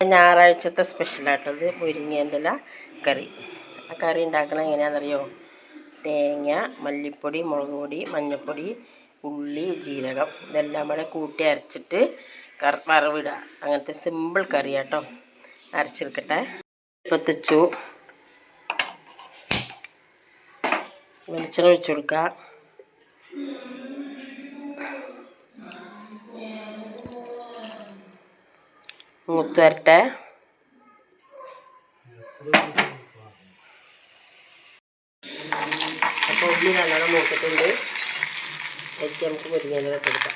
ഞായറാഴ്ചത്തെ സ്പെഷ്യലായിട്ടത് മുരിങ്ങേൻ്റെ ഇല കറി. ആ കറി ഉണ്ടാക്കണത് എങ്ങനെയാണെന്നറിയോ? തേങ്ങ, മല്ലിപ്പൊടി, മുളക് പൊടി, മഞ്ഞൾപ്പൊടി, ഉള്ളി, ജീരകം ഇതെല്ലാം കൂടെ കൂട്ടി അരച്ചിട്ട് വറവിടുക. അങ്ങനത്തെ സിമ്പിൾ കറി കേട്ടോ. അരച്ചെടുക്കട്ടെ. പൊത്തിച്ചു വെളിച്ചെണ്ണ ഒഴിച്ചു കൊടുക്കുക. മൂത്ത് വരട്ടെ. അപ്പോൾ ഉള്ളി നല്ലോണം മൂത്തിട്ടുണ്ട്. അതിലേക്ക് നമുക്ക് മുരിങ്ങയില കൊടുക്കാം.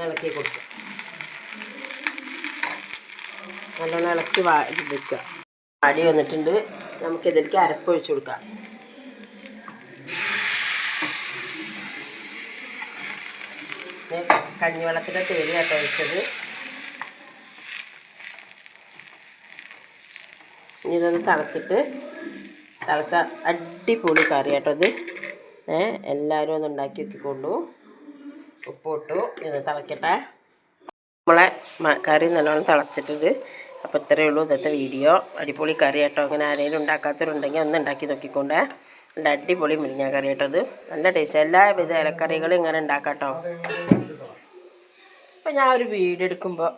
ഇളക്കി കൊടുക്കുക. നല്ലോണം ഇളക്കി വെക്കുക. വാടി വന്നിട്ടുണ്ട്. നമുക്കിതിലേക്ക് അരപ്പൊഴിച്ച് കൊടുക്കാം. കഞ്ഞിവെള്ളത്തിൻ്റെ തേയിലയാട്ടോ ഒഴിച്ചത്. ഇതൊന്ന് തിളച്ച അടിപൊളി കറി കേട്ടോ ഇത്. എല്ലാവരും ഒന്ന് ഉണ്ടാക്കി വെക്കിക്കൊണ്ടു. ഉപ്പിട്ടു. ഇത് തിളക്കട്ടെ. നമ്മളെ കറി നല്ലോണം തിളച്ചിട്ടുണ്ട്. അപ്പോൾ ഇത്രയേ ഉള്ളൂ ഇന്നത്തെ വീഡിയോ. അടിപൊളി കറി കേട്ടോ. അങ്ങനെ ആരെങ്കിലും ഉണ്ടാക്കാത്തവരുണ്ടെങ്കിൽ ഒന്ന് ഉണ്ടാക്കി നോക്കിക്കൊണ്ടേ. നല്ല അടിപൊളി മുരിങ്ങ കറി കേട്ടോ. ഇത് നല്ല ടേസ്റ്റ്. എല്ലാവിധ ഇലക്കറികളും ഇങ്ങനെ ഉണ്ടാക്കാം കേട്ടോ. അപ്പോൾ ഞാൻ ഒരു വീഡിയോ എടുക്കുമ്പോൾ